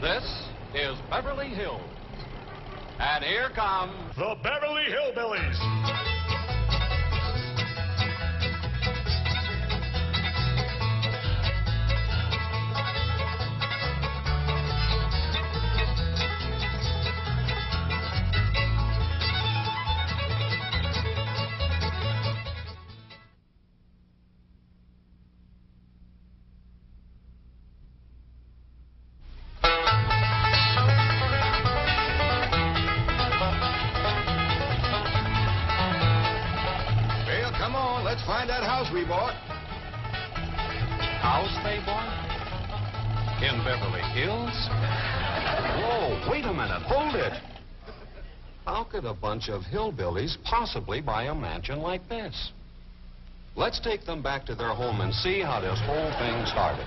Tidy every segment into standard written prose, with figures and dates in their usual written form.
This is Beverly Hills. And here come the Beverly Hillbillies. Let's find that house we bought. House they bought? In Beverly Hills? Whoa, wait a minute. Hold it. How could a bunch of hillbillies possibly buy a mansion like this? Let's take them back to their home and see how this whole thing started.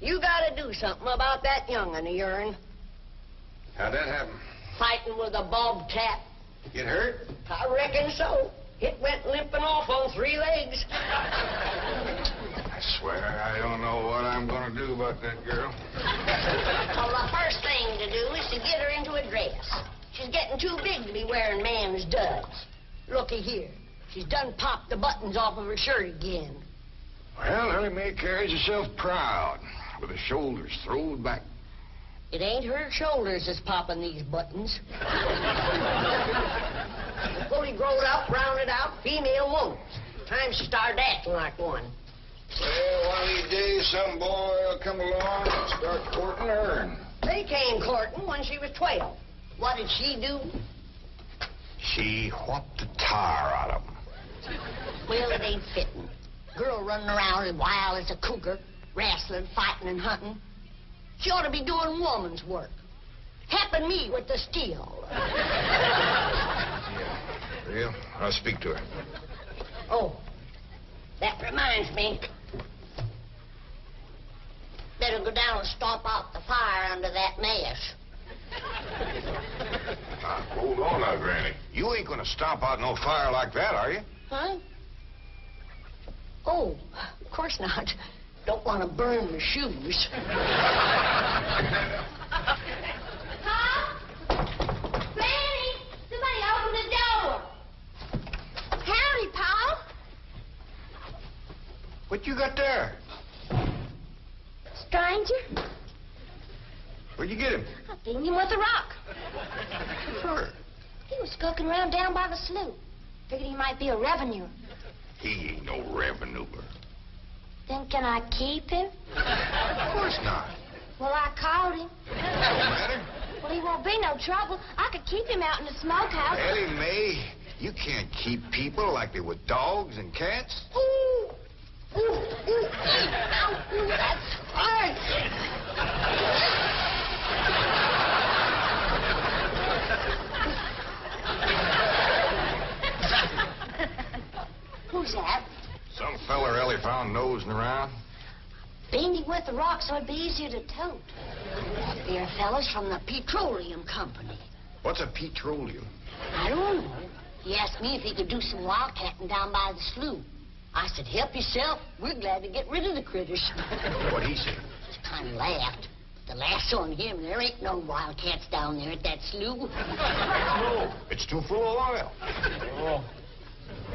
You gotta do something about that young'un of yourn. How'd that happen? Fighting with a bobcat. Get hurt? I reckon so. It went limping off on 3 legs. I swear, I don't know what I'm gonna do about that girl. Well, the first thing to do is to get her into a dress. She's getting too big to be wearing man's duds. Looky here. She's done popped the buttons off of her shirt again. Well, Ellie Mae carries herself proud, with her shoulders throwed back. It ain't her shoulders that's popping these buttons. Fully growed up, rounded out, female woman. Time she started acting like one. Well, one of these days, some boy will come along and start courting her. They came courting when she was 12. What did she do? She whopped the tar out of them. Well, it ain't fitting. Girl running around as wild as a cougar, wrestling, fighting, and hunting. She ought to be doing woman's work. Helping me with the steel. Yeah. Real? I'll speak to her. Oh, that reminds me. Better go down and stomp out the fire under that mess. Now, hold on now, Granny. You ain't gonna stomp out no fire like that, are you? Huh? Oh, of course not. Don't want to burn my shoes. Paul? Granny! Somebody open the door. Howdy, Paul. What you got there? Stranger? Where'd you get him? I beat him with a rock. Sure. He was skulking around down by the slough. Figured he might be a revenue. He ain't no revenue. Then can I keep him? Of course not. Well, I caught him. That don't matter. Well, he won't be no trouble. I could keep him out in the smokehouse. Ellie Mae, you can't keep people like they were dogs and cats. Ooh. Ooh, ooh. Ow, ooh, that's hard. Who's that? Some feller Ellie found nosing around. Beaned him with the rock so it'd be easier to tote. They're fellas from the petroleum company. What's a petroleum? I don't know. He asked me if he could do some wildcatting down by the slough. I said, help yourself. We're glad to get rid of the critters. What'd he say? He kind of laughed. The last on him, there ain't no wildcats down there at that slough. No, it's too full of oil.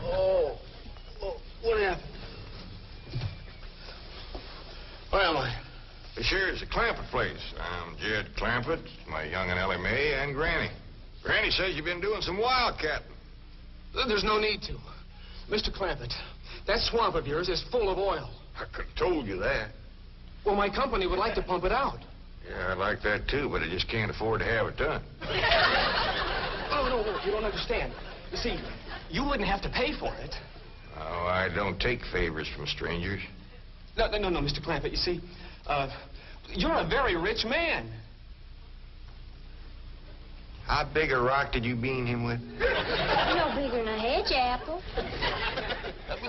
Oh, what happened? Where am I? This here is the Clampett place. I'm Jed Clampett, my young'un Ellie Mae, and Granny. Granny says you've been doing some wildcatting. There's no need to. Mr. Clampett, that swamp of yours is full of oil. I could have told you that. Well, my company would like to pump it out. Yeah, I'd like that too, but I just can't afford to have it done. Oh, no, you don't understand. You see, you wouldn't have to pay for it. Oh, I don't take favors from strangers. No, Mr. Clampett, you see, you're a very rich man. How big a rock did you bean him with? No bigger than a hedge apple.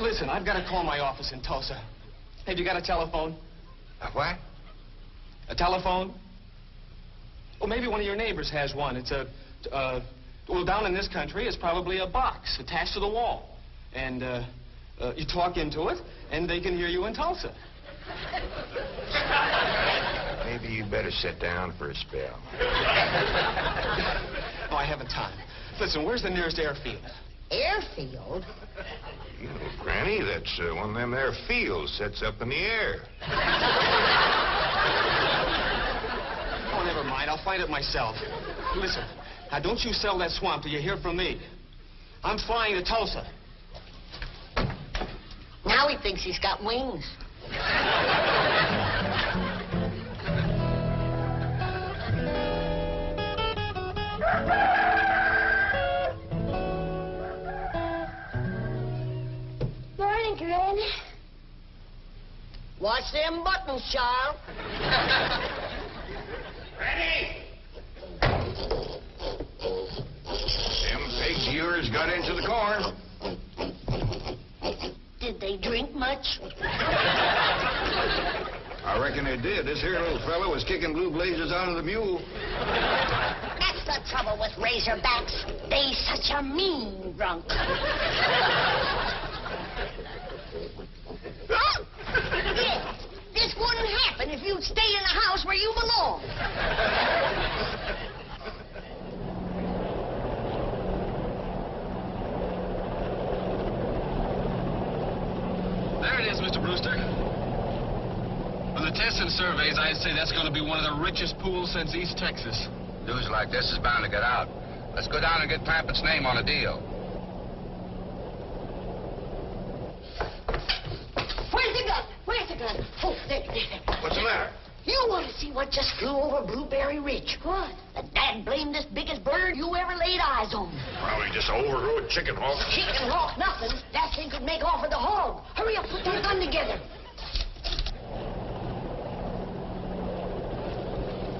Listen. listen, I've got to call my office in Tulsa. Have you got a telephone? A what? A telephone? Well, maybe one of your neighbors has one. It's well, down in this country, it's probably a box attached to the wall. And you talk into it, and they can hear you in Tulsa. Maybe you better sit down for a spell. Oh, I haven't time. Listen, where's the nearest airfield? Airfield? You know, Granny, that's one of them there fields sets up in the air. Oh, never mind. I'll find it myself. Listen, now don't you sell that swamp till you hear from me. I'm flying to Tulsa. Now he thinks he's got wings. Morning, Granny. Watch them buttons, child. Granny! Them pigs of yours got into the corn. Did they drink much? I reckon they did. This here little fella was kicking blue blazes out of the mule. That's the trouble with razorbacks. They such a mean drunk. Yeah, this wouldn't happen if you'd stay in the house where you belong. There it is, Mr. Brewster. From the tests and surveys, I'd say that's going to be one of the richest pools since East Texas. News like this is bound to get out. Let's go down and get Clampetts' name on a deal. Where's the gun? Where's the gun? Oh, there. What's the matter? You want to see what just flew over Blueberry Ridge? What? The dad-blamedest biggest bird you ever laid eyes on. Probably just an overgrown chicken hawk. Chicken hawk, nothing. That thing could make off with the hog. Hurry up, put that gun together.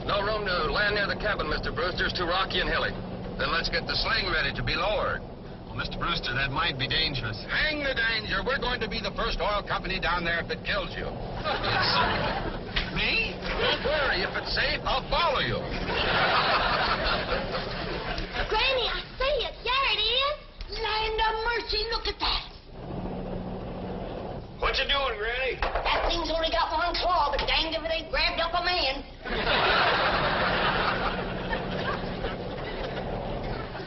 No room to land near the cabin, Mr. Brewster. It's too rocky and hilly. Then let's get the sling ready to be lowered. Well, Mr. Brewster, that might be dangerous. Hang the danger. We're going to be the first oil company down there if it kills you. Me? Don't worry. If it's safe, I'll follow you. Granny, I see it. There it is. Land of mercy, look at that. What you doing, Granny? That thing's only got one claw, but danged if it ain't grabbed up a man.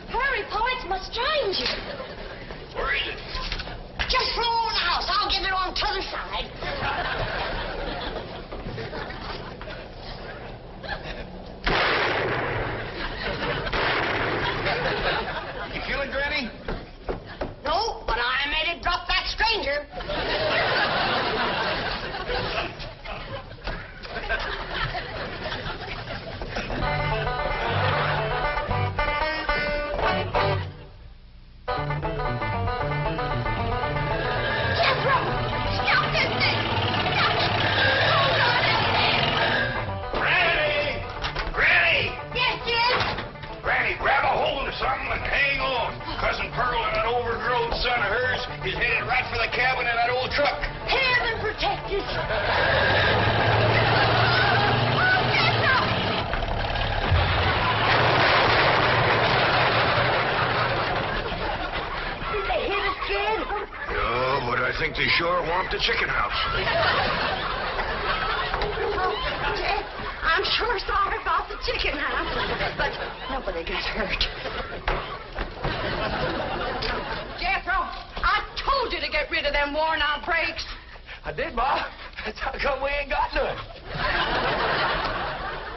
Hurry, Pa, it's my stranger. Where is it? Just throw her in the house. I'll get it on t'other side. You feel it, Granny? No, but I made it drop that stranger. Jethro, stop this thing. Stop it. Hold on it. Granny! Granny! Yes, Jim? Granny, grab a hold of something and hang on. Cousin Pearl and that overgrown son of hers is headed right for the cabin in that old truck. Heaven protect us. Did they hit us, kid? No, but I think they sure want the chicken house. Jed, I'm sure sorry about the chicken house, but nobody got hurt. Jethro, I told you to get rid of them worn-out brakes. I did, Ma. That's how come we ain't got none.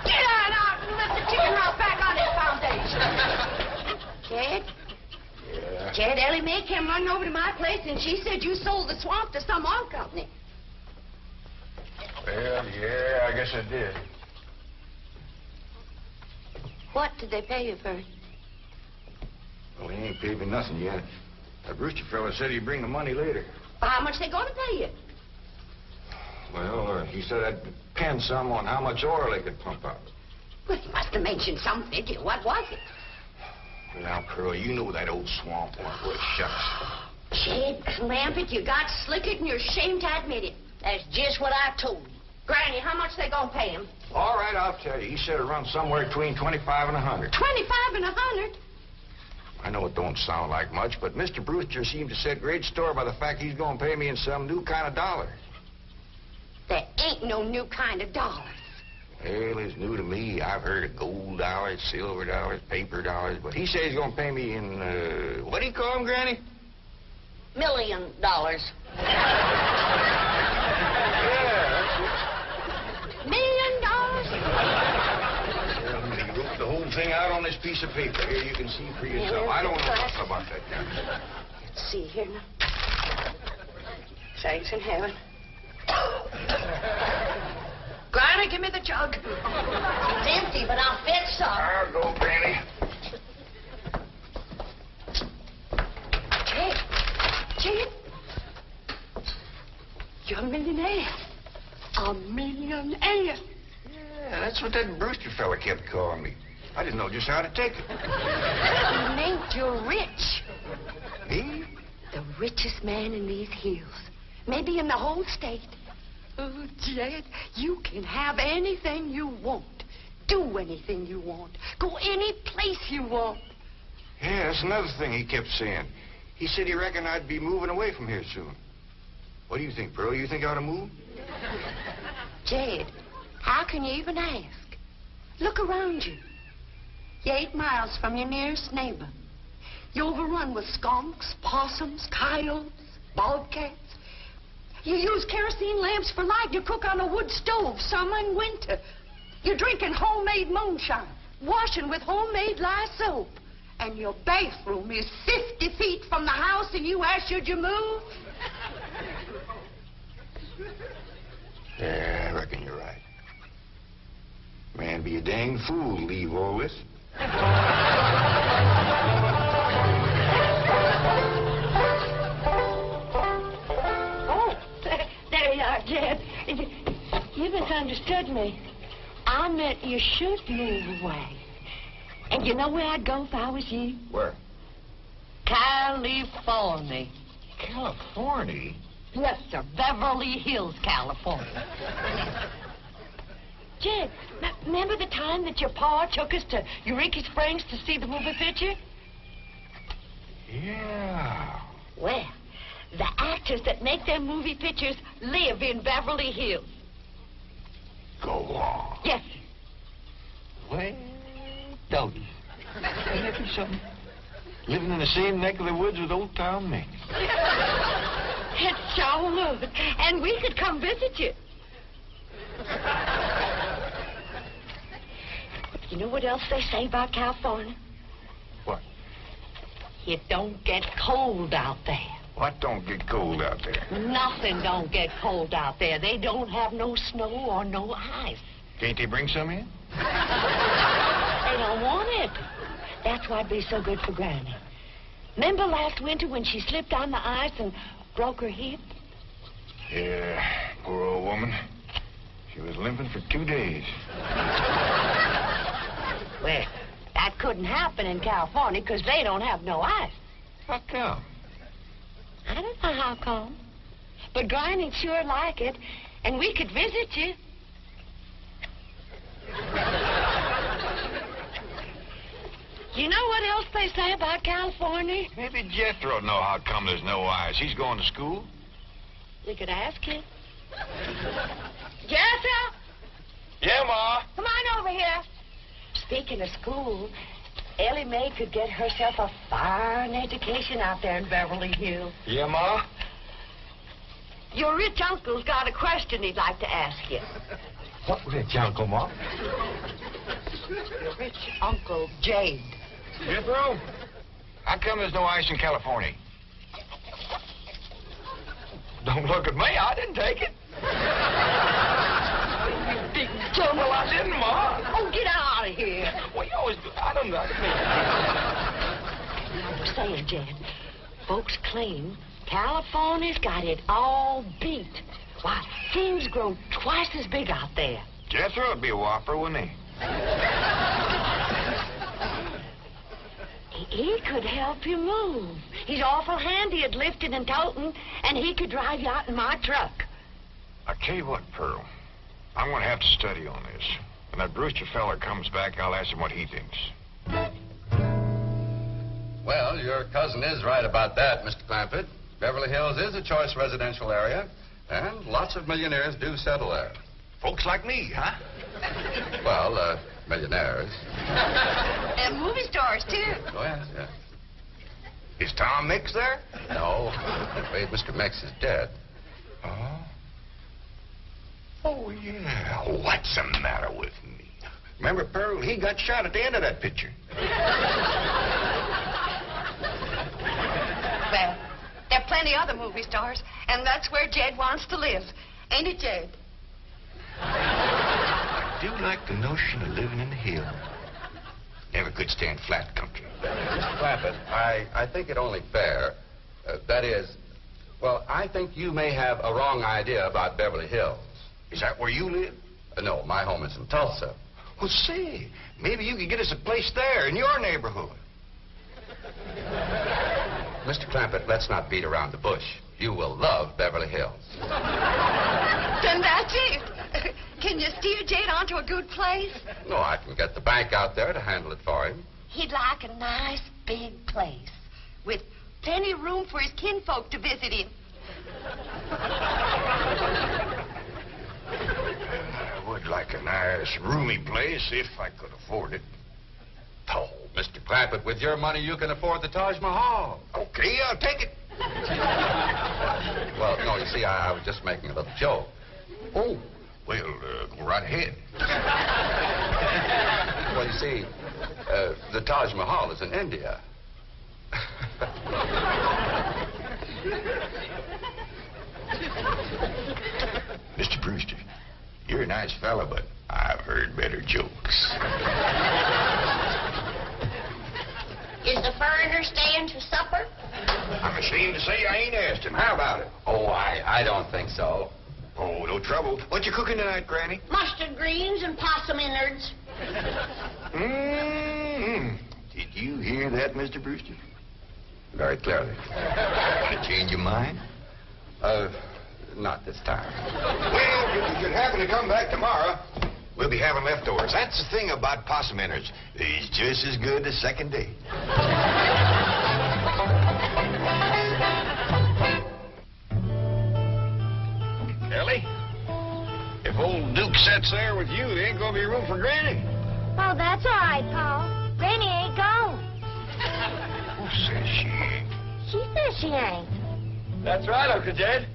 Get on out and let the chicken house back on its foundation. Jed? Yeah. Jed, Ellie Mae came running over to my place, and she said you sold the swamp to some oil company. Well, yeah, I guess I did. What did they pay you for it? Well, he ain't paid me nothing yet. That Brewster fella said he'd bring the money later. Well, how much they going to pay you? Well, he said I'd depend some on how much oil they could pump out. Well, he must have mentioned some figure. What was it? Now, Pearl, you know that old swamp weren't worth shucks. Jed Clampett, you got slicker and you're ashamed to admit it. That's just what I told you. Granny, how much they gonna pay him? All right, I'll tell you. He said it runs somewhere between 25 and 100. 25 and 100? I know it don't sound like much, but Mr. Brewster seemed to set great store by the fact he's going to pay me in some new kind of dollar. There ain't no new kind of dollars. Well, it's new to me. I've heard of gold dollars, silver dollars, paper dollars, but he says he's going to pay me in, what do you call them, Granny? $1 million. $1 million? He wrote the whole thing out on this piece of paper. Here, you can see for yourself. I don't know nothing about that now. Let's see here now. Thanks in heaven. Granny, give me the jug. It's empty, but I'll fetch some. I'll go, Granny. Jed, you're a millionaire. A millionaire. Yeah, that's what that Brewster fella kept calling me. I didn't know just how to take it. You ain't you're rich. Me? The richest man in these hills. Maybe in the whole state. Oh, Jed, you can have anything you want. Do anything you want. Go any place you want. Yeah, that's another thing he kept saying. He said he reckoned I'd be moving away from here soon. What do you think, Pearl? You think I ought to move? Jed, how can you even ask? Look around you. You're 8 miles from your nearest neighbor. You're overrun with skunks, possums, coyotes, bobcats. You use kerosene lamps for light. You cook on a wood stove, summer and winter. You're drinking homemade moonshine, washing with homemade lye soap. And your bathroom is 50 feet from the house, and you ask, should you move? Yeah, I reckon you're right. Man, be a dang fool to leave all this. Oh, there you are, Jed. You misunderstood me. I meant you should move away. And you know where I'd go if I was you? Where? California. California? Yes, sir. Beverly Hills, California. Jed, remember the time that your pa took us to Eureka Springs to see the movie picture? Yeah. Well, the actors that make them movie pictures live in Beverly Hills. Go on. Yes, sir. Well, doggy. Ain't that be something? Living in the same neck of the woods with old Tom Mink. It sure would. And we could come visit you. You know what else they say about California? What? It don't get cold out there. What don't get cold out there? Nothing don't get cold out there. They don't have no snow or no ice. Can't they bring some in? They don't want it. That's why'd be so good for Granny. Remember last winter when she slipped on the ice and broke her hip? Yeah, poor old woman. She was limping for 2 days. Well, that couldn't happen in California because they don't have no ice. How come? I don't know how come. But Granny'd sure like it, and we could visit you. You know what else they say about California? Maybe Jethro'd know how come there's no ice. He's going to school. We could ask him. Jethro? Yeah, Ma. Come on over here. Speaking of school, Ellie Mae could get herself a fine education out there in Beverly Hills. Yeah, Ma? Your rich uncle's got a question he'd like to ask you. What rich uncle, Ma? Your rich Uncle Jade. Jethro? How come there's no ice in California? Don't look at me. I didn't take it. Big jungle. I didn't, Ma. Oh, get out of here. Well, you always do. I don't know. I'm saying, Jan, folks claim California's got it all beat. Why, things grow twice as big out there. Jethro would be a whopper, wouldn't he? He could help you move. He's awful handy at lifting and toting, and he could drive you out in my truck. I tell you what, Pearl. I'm going to have to study on this. When that Brewster fella comes back, I'll ask him what he thinks. Well, your cousin is right about that, Mr. Clampett. Beverly Hills is a choice residential area, and lots of millionaires do settle there. Folks like me, huh? Well, millionaires. And movie stars, too. Oh, yes, yes. Is Tom Mix there? No, I'm afraid Mr. Mix is dead. Oh? Oh, yeah. What's the matter with me? Remember, Pearl, he got shot at the end of that picture. Well, there are plenty other movie stars, and that's where Jed wants to live. Ain't it, Jed? I do like the notion of living in the hills. Never could stand flat country. Mr. Clampett, I think it only fair. That is, well, I think you may have a wrong idea about Beverly Hills. Is that where you live? No, my home is in Tulsa. Well, say, maybe you could get us a place there in your neighborhood. Mr. Clampett, let's not beat around the bush. You will love Beverly Hills. Then that's it. Can you steer Jed onto a good place? No, I can get the bank out there to handle it for him. He'd like a nice big place with plenty of room for his kinfolk to visit him. I would like a nice, roomy place if I could afford it. Oh, Mr. Clampett, with your money, you can afford the Taj Mahal. Okay, I'll take it. Well, no, you see, I was just making a little joke. Oh, well, go right ahead. Well, you see, the Taj Mahal is in India. Mr. Brewster, you're a nice fella, but I've heard better jokes. Is the foreigner staying to supper? I'm ashamed to say I ain't asked him. How about it? Oh, I don't think so. Oh, no trouble. What you cooking tonight, Granny? Mustard greens and possum innards. Mm-hmm. Did you hear that, Mr. Brewster? Very clearly. Want to change your mind? Not this time. Well, if you should happen to come back tomorrow, we'll be having leftovers. That's the thing about possum innards. They's just as good the second day. Ellie, if old Duke sits there with you, there ain't gonna be room for Granny. Oh, that's all right, Paul. Granny ain't gone. Who says she ain't? She says she ain't. That's right, Uncle Jed.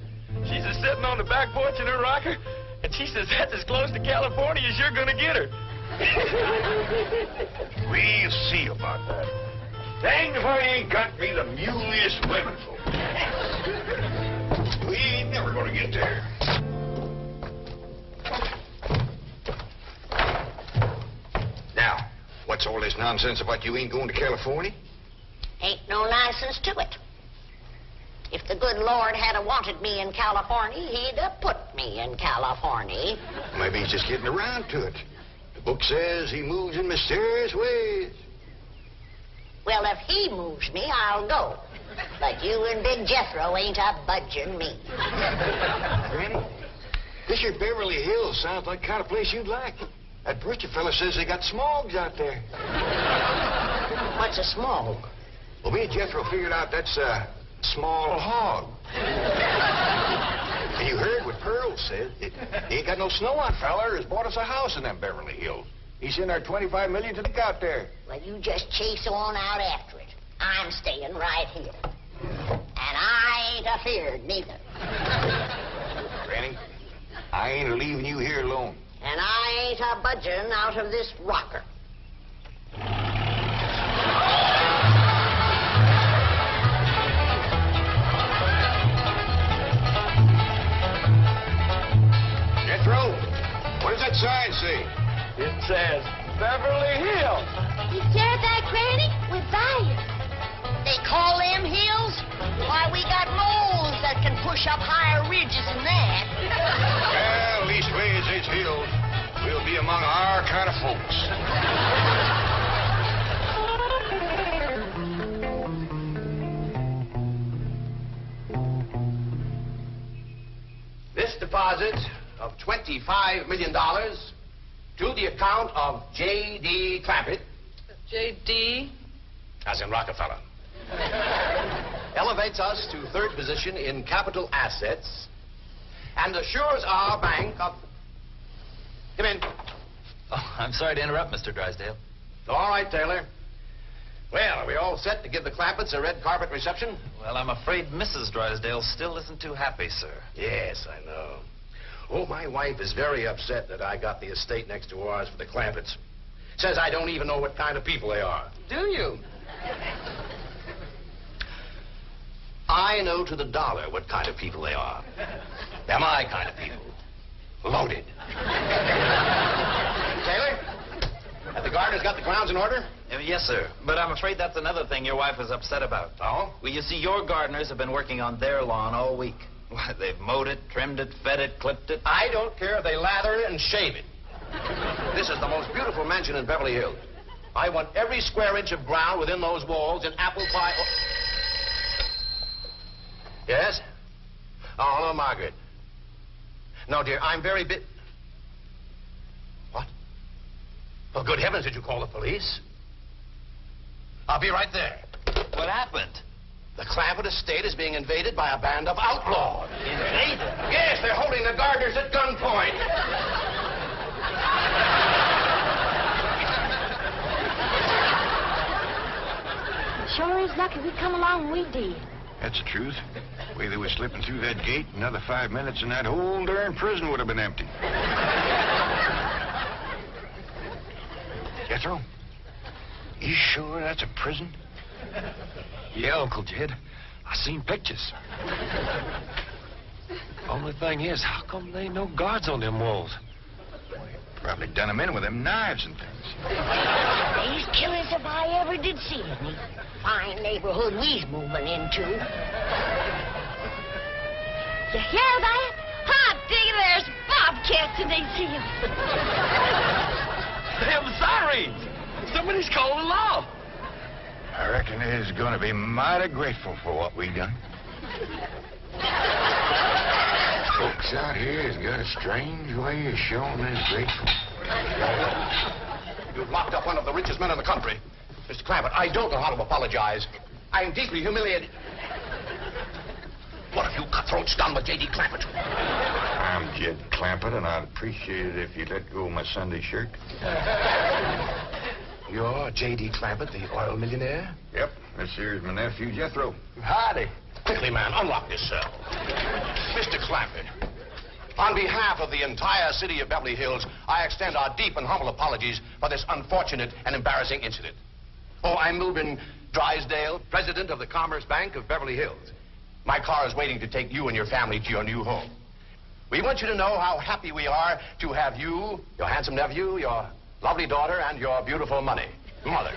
She's just sitting on the back porch in her rocker, and she says that's as close to California as you're gonna get her. We'll see about that. Dang if I ain't got me the muliest women folk. We ain't never gonna get there. Now, what's all this nonsense about you ain't going to California? Ain't no license to it. If the good Lord had wanted me in California, he'd have put me in California. Maybe he's just getting around to it. The book says he moves in mysterious ways. Well, if he moves me, I'll go. But you and Big Jethro ain't a budging me. Granny, this here Beverly Hills sounds like the kind of place you'd like. That Brewster fella says they got smogs out there. What's a smog? Well, me and Jethro figured out that's a small hog. And you heard what Pearl said. He ain't got no snow on, fella, has bought us a house in them Beverly Hills. He's in our $25 million to look out there. Well, you just chase on out after it. I'm staying right here. And I ain't afeard neither. Granny, I ain't leaving you here alone. And I ain't a budging out of this rocker. Jethro, what does that sign say? It says Beverly Hills. You hear that, Granny? We're buying. They call them hills? Why, we got moles that can push up higher ridges than that. Well, leastways, it's hills. We'll be among our kind of folks. deposit of $25 million to the account of J.D. Clampett. J.D.? As in Rockefeller. Elevates us to third position in capital assets and assures our bank of... Come in. Oh, I'm sorry to interrupt, Mr. Drysdale. All right, Taylor. Well, are we all set to give the Clampetts a red carpet reception? Well, I'm afraid Mrs. Drysdale still isn't too happy, sir. Yes, I know. Oh, my wife is very upset that I got the estate next to ours for the Clampetts. Says I don't even know what kind of people they are. Do you? I know to the dollar what kind of people they are. They're my kind of people. Loaded. Taylor, have the gardeners got the grounds in order? Yes, sir. But I'm afraid that's another thing your wife is upset about. Oh? Well, you see, your gardeners have been working on their lawn all week. Why, they've mowed it, trimmed it, fed it, clipped it. I don't care if they lather it and shave it. This is the most beautiful mansion in Beverly Hills. I want every square inch of ground within those walls in apple pie... Yes? Oh, hello, Margaret. No, dear, I'm very What? Oh, good heavens, did you call the police? I'll be right there. What happened? The Clampett estate is being invaded by a band of outlaws. Invaded? Yes, they're holding the gardeners at gunpoint. Sure is lucky we come along when we did. That's the truth. The way they were slipping through that gate, another 5 minutes and that whole darn prison would have been empty. Jethro, you sure that's a prison? Yeah, Uncle Jed. I seen pictures. Only thing is, how come there ain't no guards on them walls? Probably done them in with them knives and things. These killers if I ever did see any. Fine neighborhood we's moving into. You hear that? Hot diggity, there's bobcats in these hills. Them sirens! Somebody's calling the law. I reckon they's gonna be mighty grateful for what we done. Folks out here has got a strange way of showing they're grateful. You've locked up one of the richest men in the country. Mr. Clampett, I don't know how to apologize. I am deeply humiliated. What have you cutthroats done with J.D. Clampett? I'm Jed Clampett, and I'd appreciate it if you'd let go of my Sunday shirt. You're J.D. Clampett, the oil millionaire? Yep. This here's my nephew, Jethro. Howdy. Quickly, man, unlock this cell. Mr. Clampett, on behalf of the entire city of Beverly Hills, I extend our deep and humble apologies for this unfortunate and embarrassing incident. Oh, I'm Milburn Drysdale, president of the Commerce Bank of Beverly Hills. My car is waiting to take you and your family to your new home. We want you to know how happy we are to have you, your handsome nephew, your lovely daughter, and your beautiful mother. Wait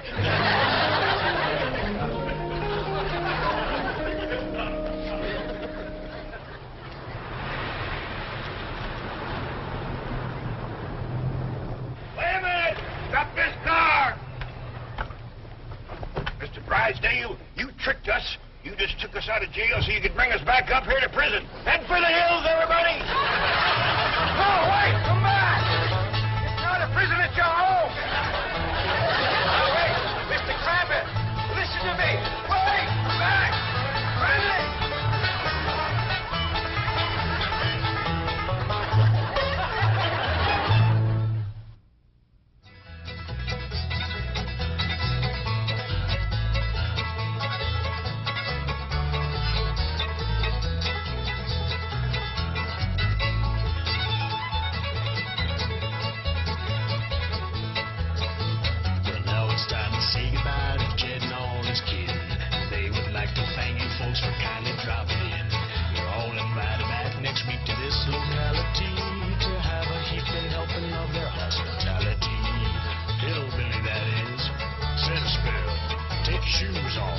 a minute! Stop this car! Mr. Drysdale, you tricked us. You just took us out of jail so you could bring us back up here to prison. Head for the hills, everybody! No, wait! Come back! It's not a prison, it's your home! Now, wait! Mr. Clampett, listen to me! Wait! Come back! Friendly! Shoes on.